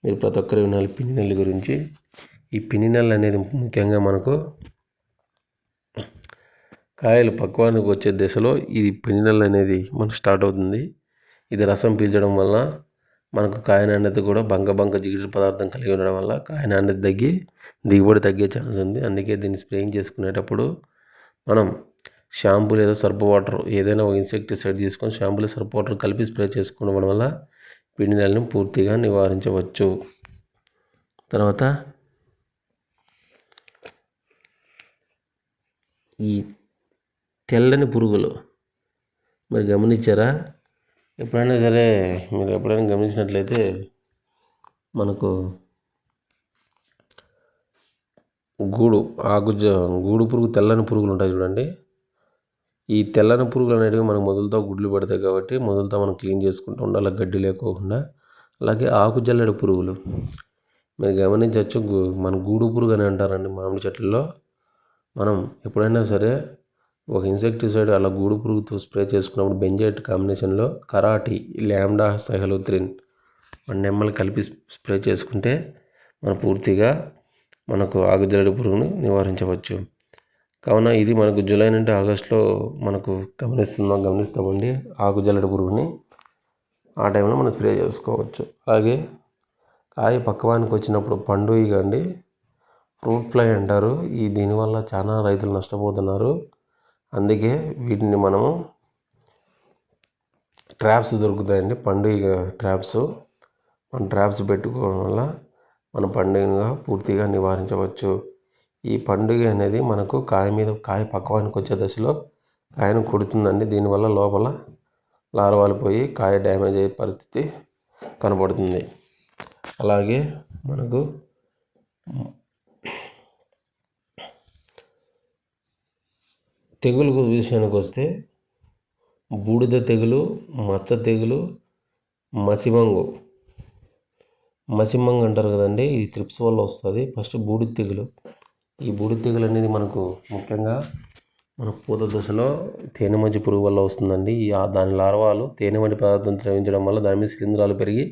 మీరు ప్రతి ఒక్కరు వినాలి పిండి నల్లి గురించి. ఈ పిండి నల్లి అనేది ముఖ్యంగా మనకు కాయలు పక్వానికి వచ్చే దశలో ఇది పిండి నల్లి అనేది మనకు స్టార్ట్ అవుతుంది. ఇది రసం పీల్చడం వల్ల మనకు కాయ నాణ్యత కూడా బంక జిగురు పదార్థం కలిగి ఉండడం వల్ల కాయ నాణ్యత తగ్గి దిగుబడి తగ్గే ఛాన్స్ ఉంది. అందుకే దీన్ని స్ప్రేయింగ్ చేసుకునేటప్పుడు మనం షాంపూ లేదా సర్ఫ్ వాటర్ ఏదైనా ఒక ఇన్సెక్టిసైడ్ తీసుకొని షాంపూ లేదా సర్ఫ్ వాటర్ కలిపి స్ప్రే చేసుకోవడం వల్ల పిండి నల్లిని పూర్తిగా నివారించవచ్చు. తర్వాత ఈ తెల్లని పురుగులు మీరు గమనించారా? ఎప్పుడైనా సరే మీరు ఎప్పుడైనా గమనించినట్లయితే మనకు గూడు పురుగు తెల్లని పురుగులు ఉంటాయి చూడండి. ఈ తెల్లని పురుగులు అనేవి మనకు మొదలుతో గుడ్లు పెడతాయి కాబట్టి మొదలుతో మనం క్లీన్ చేసుకుంటూ ఉండాలి గడ్డి లేకోకుండా. అలాగే ఆకు జల్లెడు పురుగులు మీరు గమనించవచ్చు. మన గూడు పురుగు అని అంటారండి మామిడి చెట్లలో. మనం ఎప్పుడైనా సరే ఒక ఇన్సెక్టిసైడ్ అలా గూడు పురుగుతో స్ప్రే చేసుకున్నప్పుడు బెంజైట్ కాంబినేషన్లో కరాటి, లాంబ్డా సైహలోత్రిన్ 1 ml కలిపి స్ప్రే చేసుకుంటే పూర్తిగా మనకు ఆకుజల్లడి పురుగును నివారించవచ్చు. కావున ఇది మనకు జూలై నుండి ఆగస్టులో మనకు గమనిస్తామండి ఆకుజల్లడి పురుగుని. ఆ టైంలో మనం స్ప్రే చేసుకోవచ్చు. అలాగే కాయ పక్వానికి వచ్చినప్పుడు పండుగ అండి, ఫ్రూట్ ఫ్లై అంటారు. దీనివల్ల చాలా రైతులు నష్టపోతున్నారు. అందుకే వీటిని మనము ట్రాప్స్ దొరుకుతాయండి, పండుగ ట్రాప్స్. మన ట్రాప్స్ పెట్టుకోవడం వల్ల మన పండుగగా పూర్తిగా నివారించవచ్చు. ఈ పండుగ అనేది మనకు కాయ పక్వానికి వచ్చే దశలో కాయను కుడుతుందండి. దీనివల్ల లోపల లార్వాలు పోయి కాయ డ్యామేజ్ అయ్యే పరిస్థితి కనబడుతుంది. అలాగే మనకు తెగులు విషయానికి వస్తే బూడిద తెగులు, మచ్చ తెగులు, మసిమంగు అంటారు కదండి. ఇది త్రిప్స్ వల్ల వస్తుంది. ఫస్ట్ బూడిద తెగులు. ఈ బూడిద తెగులు అనేది మనకు ముఖ్యంగా మన పూత దశలో తేనెమంచి పురుగు వల్ల వస్తుందండి. దాని లార్వాలు తేనెమంటి పదార్థం స్రవించడం వల్ల దాని మీద శిలీంధ్రాలు పెరిగి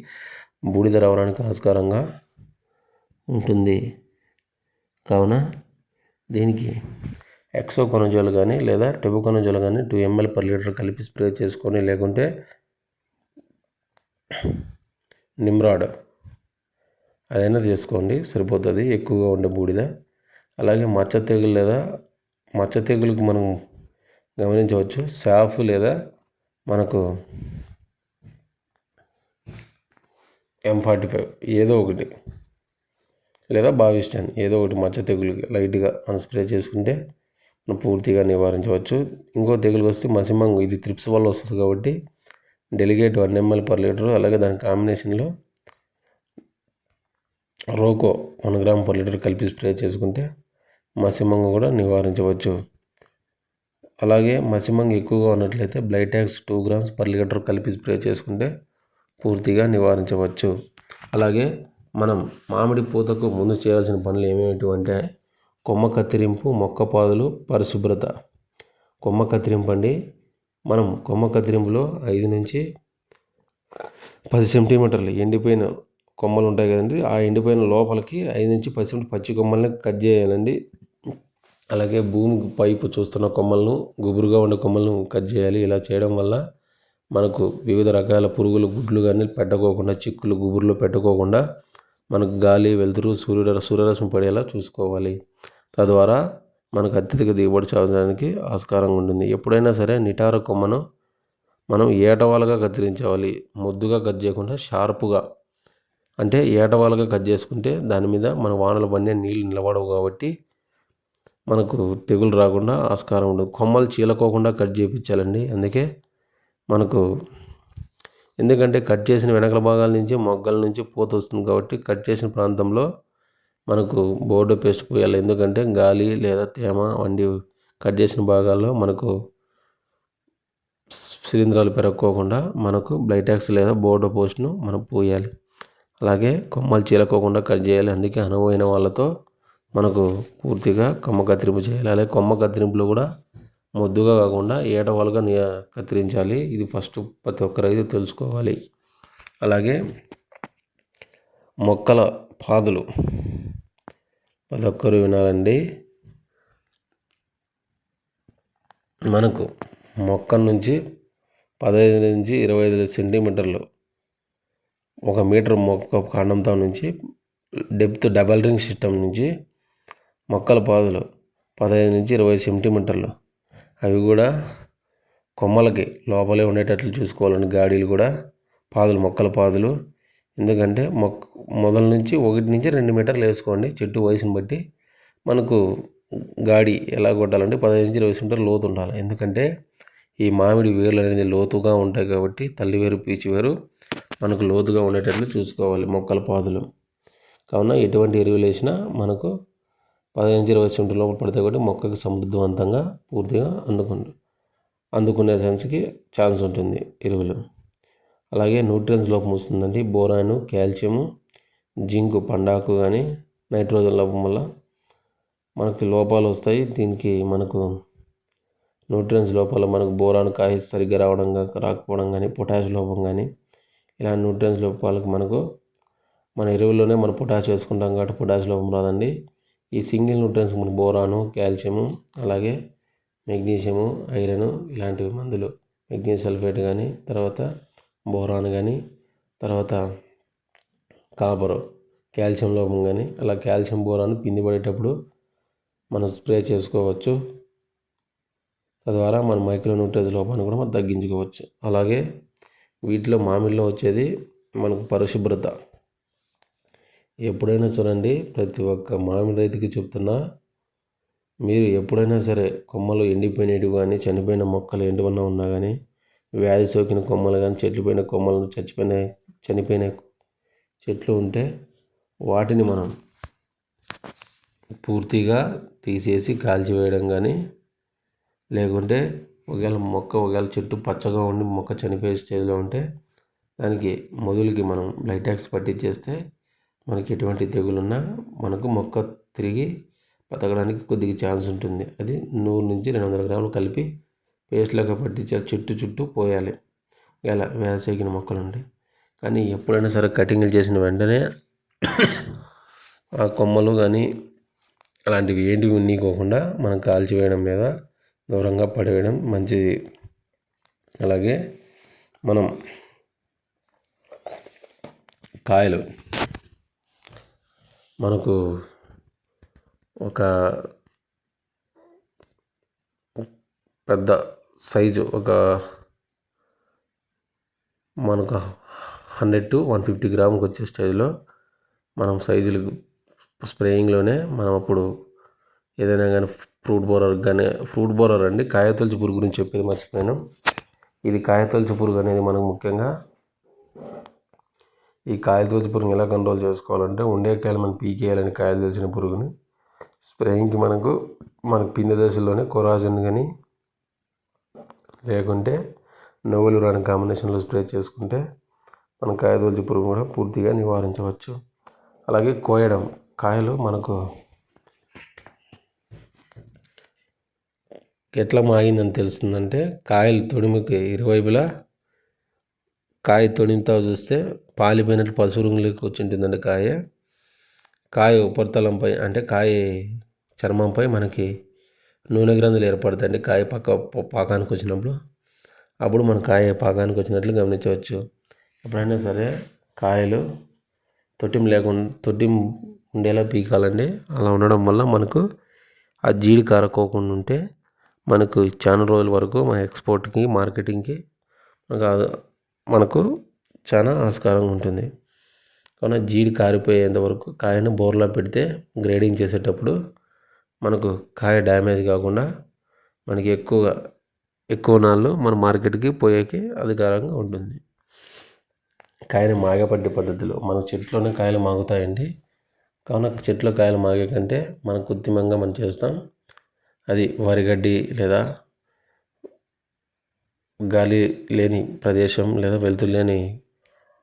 బూడిద రావడానికి ఆస్కారంగా ఉంటుంది. కావున దీనికి ఎక్సోకొనజోల్ కానీ లేదా టెబుకొనజోల్ కానీ 2 ml per liter కలిపి స్ప్రే చేసుకొని, లేకుంటే నిమ్రాడ్ అదైనా చేసుకోండి, సరిపోతుంది ఎక్కువగా ఉండే బూడిద. అలాగే మచ్చ తెగులుకి మనం గమనించవచ్చు సాఫ్ లేదా మనకు M45 ఏదో ఒకటి, లేదా బావిస్టాన్ ఏదో ఒకటి మచ్చ తెగులుకి లైట్గా మనం స్ప్రే చేసుకుంటే మనం పూర్తిగా నివారించవచ్చు. ఇంకో తెగులు వస్తే మసిమంగు. ఇది త్రిప్స్ వల్ల వస్తుంది కాబట్టి డెలిగేట్ 1 ml per liter, అలాగే దాని కాంబినేషన్లో రోకో 1 gram per liter కలిపి స్ప్రే చేసుకుంటే మసిమంగు కూడా నివారించవచ్చు. అలాగే మసిమంగు ఎక్కువగా ఉన్నట్లయితే బ్లైటాక్స్ 2 grams per liter కలిపి స్ప్రే చేసుకుంటే పూర్తిగా నివారించవచ్చు. అలాగే మనం మామిడి పూతకు ముందు చేయాల్సిన పనులు ఏమేమిటి అంటే కొమ్మ కత్తిరింపు, మొక్క పాదులు, పరిశుభ్రత. కొమ్మ కత్తిరింపు అండి, మనం కొమ్మ కత్తిరింపులో 5 నుంచి 10 సెంటీమీటర్లు ఎండిపోయిన కొమ్మలు ఉంటాయి కదండి, ఆ ఎండిపోయిన లోపలికి 5 నుంచి 10 సెంటీమీటర్ పచ్చి కొమ్మల్ని కట్ చేయాలండి. అలాగే భూమి పైపు చూస్తున్న కొమ్మలను, గుబురుగా ఉండే కొమ్మలను కట్ చేయాలి. ఇలా చేయడం వల్ల మనకు వివిధ రకాల పురుగులు గుడ్లు కానీ పెట్టకోకుండా, చిక్కులు గుబురులు పెట్టుకోకుండా మనకు గాలి, వెలుతురు, సూర్యరశ్మి పడేలా చూసుకోవాలి. తద్వారా మనకు అత్యధిక దిగుబడి సాధించడానికి ఆస్కారంగా ఉంటుంది. ఎప్పుడైనా సరే నిటారు కొమ్మను మనం ఏటవాలుగా కత్తిరించాలి. ముద్దుగా కట్ చేయకుండా షార్ప్గా, అంటే ఏటవాలుగా కట్ చేసుకుంటే దాని మీద మన వానలు పడిన నీళ్ళు నిలబడవు కాబట్టి మనకు తెగులు రాకుండా ఆస్కారం ఉండదు. కొమ్మలు చీలకోకుండా కట్ చేయించాలండి. అందుకే మనకు ఎందుకంటే కట్ చేసిన వెనకల భాగాల నుంచి, మొగ్గల నుంచి పూత వస్తుంది కాబట్టి కట్ చేసిన ప్రాంతంలో మనకు బోర్డో పేస్ట్ పోయాలి. ఎందుకంటే గాలి లేదా తేమ వంటి కట్ చేసిన భాగాల్లో మనకు శిలీంధ్రాలు పెరగకోకుండా మనకు బ్లైటాక్స్ లేదా బోర్డో పోస్ట్ను మనం పోయాలి. అలాగే కొమ్మలు చీలకోకుండా కట్ చేయాలి. అందుకే అనువైన వాళ్ళతో మనకు పూర్తిగా కొమ్మ కత్తిరింపు చేయాలి. అలాగే కొమ్మ కత్తిరింపులో కూడా మొద్దుగా కాకుండా ఏటవాలుగా కత్తిరించాలి. ఇది ఫస్ట్ ప్రతి ఒక్క రైతు తెలుసుకోవాలి. అలాగే మొక్కల పాదులు ప్రతి ఒక్కరు వినాలండి. మనకు మొక్క నుంచి 15 నుంచి 25 సెంటీమీటర్లు, 1 మీటర్ మొక్క కాండంతో నుంచి డెప్త్ డబల్ రింగ్ సిస్టమ్ నుంచి మొక్కల పాదులు 15 నుంచి 20 సెంటీమీటర్లు, అవి కూడా కొమ్మలకి లోపలే ఉండేటట్లు చూసుకోవాలండి. గాడీలు కూడా మొక్కల పాదులు. ఎందుకంటే మొదల నుంచి 1 నుంచి 2 మీటర్లు వేసుకోండి. చెట్టు వయసుని బట్టి మనకు గాడి ఎలా కొట్టాలంటే 15 నుంచి 20 సెంటీమీటర్లు లోతు ఉండాలి. ఎందుకంటే ఈ మామిడి వేర్లు అనేది లోతుగా ఉంటాయి కాబట్టి తల్లి వేరు, పీచు వేరు మనకు లోతుగా ఉండేటట్లు చూసుకోవాలి మొక్కల పాదులు. కావున ఎటువంటి ఎరువులు వేసినా మనకు 15 నుంచి 20 సెంటీమీటర్ల లోపల పడతాయి కాబట్టి మొక్కకి సమృద్ధవంతంగా పూర్తిగా అందుకునే ఛాన్స్ ఉంటుంది ఎరువులు. అలాగే న్యూట్రియన్స్ లోపం వస్తుందండి. బోరాను, కాల్షియము, జింకు, పండాకు కానీ నైట్రోజన్ లోపం వల్ల మనకి లోపాలు వస్తాయి. దీనికి మనకు న్యూట్రియన్స్ లోపాలు మనకు బోరాన్ కాయ సరిగ్గా రాకపోవడం కానీ, పొటాష్ లోపం కానీ ఇలా న్యూట్రియన్స్ లోపాలకు మనకు మన ఎరువుల్లోనే మనం పొటాష్ వేసుకుంటాం కాబట్టి పొటాష్ లోపం రాదండి. ఈ సింగిల్ న్యూట్రియన్స్ మన బోరాను, కాల్షియము, అలాగే మెగ్నీషియము, ఐరన్ ఇలాంటివి మందులు, మెగ్నీషియం సల్ఫేట్ కానీ, తర్వాత బోరాన్ కానీ, తర్వాత కాపరు, కాల్షియం లోపం కానీ, అలా కాల్షియం బోరాన్ పిండి పడేటప్పుడు మనం స్ప్రే చేసుకోవచ్చు. తద్వారా మన మైక్రో న్యూట్రియన్స్ లోపాన్ని కూడా మనం తగ్గించుకోవచ్చు. అలాగే వీటిలో మామిడిలో వచ్చేది మనకు పరిశుభ్రత. ఎప్పుడైనా చూడండి, ప్రతి ఒక్క మామిడి రైతుకి చెప్తున్నా, మీరు ఎప్పుడైనా సరే కొమ్మలు ఎండిపోయినవి కానీ, చనిపోయిన మొక్కలు ఎండువన్నా ఉన్నా కానీ, వ్యాధి సోకిన కొమ్మలు కానీ, చెట్లు పోయిన కొమ్మలు చనిపోయిన చెట్లు ఉంటే వాటిని మనం పూర్తిగా తీసేసి కాల్చివేయడం కానీ, లేకుంటే ఒకవేళ చెట్టు పచ్చగా ఉండి మొక్క చనిపోయే స్టేజ్లో ఉంటే దానికి మొదలుకి మనం లైటాక్స్ పట్టించేస్తే మనకి ఎటువంటి తెగులున్నా మనకు మొక్క తిరిగి బతకడానికి కొద్దిగా ఛాన్స్ ఉంటుంది. అది 100 నుంచి 200 గ్రాములు కలిపి పేస్ట్లాగా పట్టించి చెట్టు చుట్టూ పోయాలి ఇలా వేసవికిన మొక్కలు ఉంటాయి. కానీ ఎప్పుడైనా సరే కటింగ్లు చేసిన వెంటనే ఆ కొమ్మలు కానీ అలాంటివి ఏంటివి ఉన్నీకోకుండా మనం కాల్చివేయడం లేదా దూరంగా పడేయడం మంచిది. అలాగే మనం కాయలు మనకు ఒక పెద్ద సైజు మనకు 100 to 150 గ్రాములకు వచ్చే స్టేజ్లో మనం సైజులు స్ప్రేయింగ్లోనే మనం అప్పుడు ఏదైనా కానీ ఫ్రూట్ బోరర్ అండి, కాయతొలుచు పురుగు గురించి చెప్పేది మర్చిపోయాను. ఇది కాయతొలుచు పురుగు అనేది మనకు ముఖ్యంగా ఈ కాయతొలుచు పురుగుని ఎలా కంట్రోల్ చేసుకోవాలంటే, ఉండే కాయలు మనం పీకేయాలని కాయలు తొలిచిన పురుగుని స్ప్రేయింగ్కి మనకు పిండి దశలోనే కొరాజన్ కానీ లేకుంటే నవ్వులు రాని కాంబినేషన్లో స్ప్రే చేసుకుంటే మనం కాయతొలుచు పురుగు కూడా పూర్తిగా నివారించవచ్చు. అలాగే కోయడం, కాయలు మనకు ఎట్లా మాగిందని తెలుస్తుందంటే, కాయలు తొడిమికి ఇరువైపులా కాయ తొడిమితో చూస్తే పాలిపోయినట్లు పసుపు రంగులోకి వచ్చి ఉంటుందండి. కాయ ఉపరితలంపై అంటే కాయ చర్మంపై మనకి నూనె గ్రంథులు ఏర్పడతాయండి కాయ పాకానికి వచ్చినప్పుడు. అప్పుడు మన కాయ పాకానికి వచ్చినట్లు గమనించవచ్చు. ఎప్పుడైనా సరే కాయలు తొట్టిం ఉండేలా పీకాలండి. అలా ఉండడం వల్ల మనకు ఆ జీడి కారకోకుండా ఉంటే మనకు చాలా రోజుల వరకు మన ఎక్స్పోర్ట్కి, మార్కెటింగ్కి మనకు చాలా ఆస్కారంగా ఉంటుంది. కావున జీడి కారిపోయేంత వరకు కాయను బోర్లా పెడితే గ్రేడింగ్ చేసేటప్పుడు మనకు కాయ డ్యామేజ్ కాకుండా మనకి ఎక్కువ నాళ్ళు మన మార్కెట్కి పోయేకి అధికారంగా ఉంటుంది. కాయని మాగపట్టే పద్ధతిలో మన చెట్లోనే కాయలు మాగుతాయండి. కావున చెట్లో కాయలు మాగే కంటే మనం కృత్రిమంగా మనం చేస్తాం. అది వరిగడ్డి లేదా గాలి లేని ప్రదేశం లేదా వెలుతురు లేని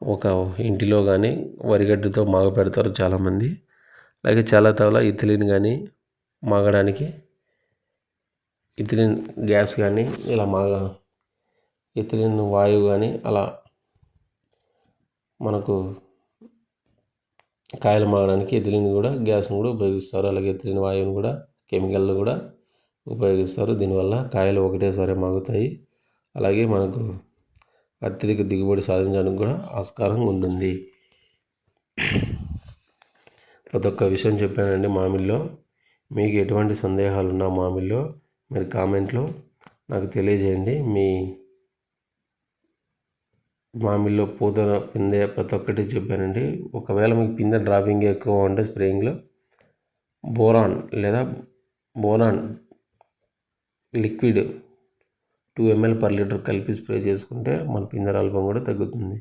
ఒక ఇంటిలో కానీ వరిగడ్డితో మాగ పెడతారు చాలామంది. అలాగే చాలా ఇథిలిన్ కానీ మాగడానికి ఇథిలిన్ గ్యాస్ కానీ ఇలా ఇథిలిన్ వాయువు కానీ అలా మనకు కాయలు మాగడానికి ఇథిలిన్ కూడా గ్యాస్ను కూడా ఉపయోగిస్తారు. అలాగే ఇథిలిన్ వాయువును కూడా కెమికల్ను కూడా ఉపయోగిస్తారు. దీనివల్ల కాయలు ఒకటేసారి మాగుతాయి. అలాగే మనకు అత్యధిక దిగుబడి సాధించడానికి కూడా ఆస్కారం ఉంటుంది. ప్రతి ఒక్క విషయం చెప్పానండి మామిడిలో. మీకు ఎటువంటి సందేహాలు ఉన్నా మామిడిలో మీరు కామెంట్లో నాకు తెలియజేయండి. మీ మామిడిలో పూత, పిందె ప్రతి ఒక్కటి చెప్పానండి. ఒకవేళ మీకు పిందె డ్రాపింగ్ ఎక్కువ ఉంటే స్ప్రేయింగ్లో boron liquid 2 ml per liter కలిపి స్ప్రే చేసుకుంటే మన పిందె రాలిపోవడం కూడా తగ్గుతుంది.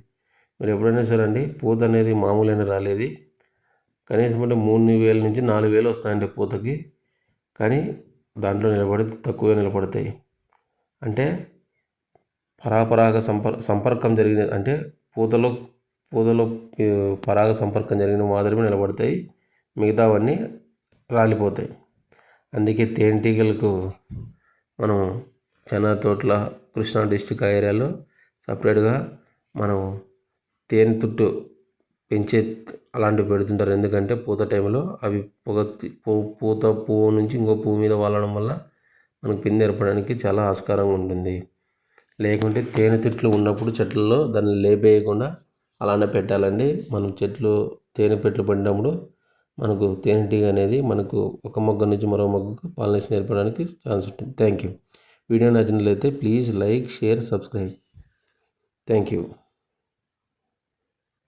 మీరు ఎప్పుడైనా సరే అండి, పూత అనేది మామూలైన రాలేది కనీసం అంటే 3,000 నుంచి 4,000 వస్తాయండి పూతకి. కానీ దాంట్లో తక్కువగా నిలబడతాయి. అంటే పరాగ సంపర్కం జరిగిన అంటే పూతలో పరాగ సంపర్కం జరిగిన మాదిరిగా నిలబడతాయి, మిగతావన్నీ రాలిపోతాయి. అందుకే తేనెటీగలకు మనం చాలా చోట్ల కృష్ణా డిస్టిక్ ఏరియాలో సపరేట్గా మనం తేనె తుట్టు పెంచే అలాంటివి పెడుతుంటారు. ఎందుకంటే పూత టైంలో అవి పూత పువ్వు నుంచి ఇంకో పువ్వు మీద వాలడం వల్ల మనకు పిందె ఏర్పడడానికి చాలా ఆస్కారంగా ఉంటుంది. లేకుంటే తేనె తిట్లు ఉన్నప్పుడు చెట్లలో దాన్ని లేపేయకుండా అలానే పెట్టాలండి. మనం తేనె పెట్లు పడినప్పుడు మనకు తేనెటీగ అనేది మనకు ఒక మొగ్గ నుంచి మరో మొగ్గకు పాలినేషన్ ఏర్పడడానికి ఛాన్స్ ఉంటుంది. Thank you. వీడియో నచ్చినట్లయితే please like, share, subscribe. Thank you.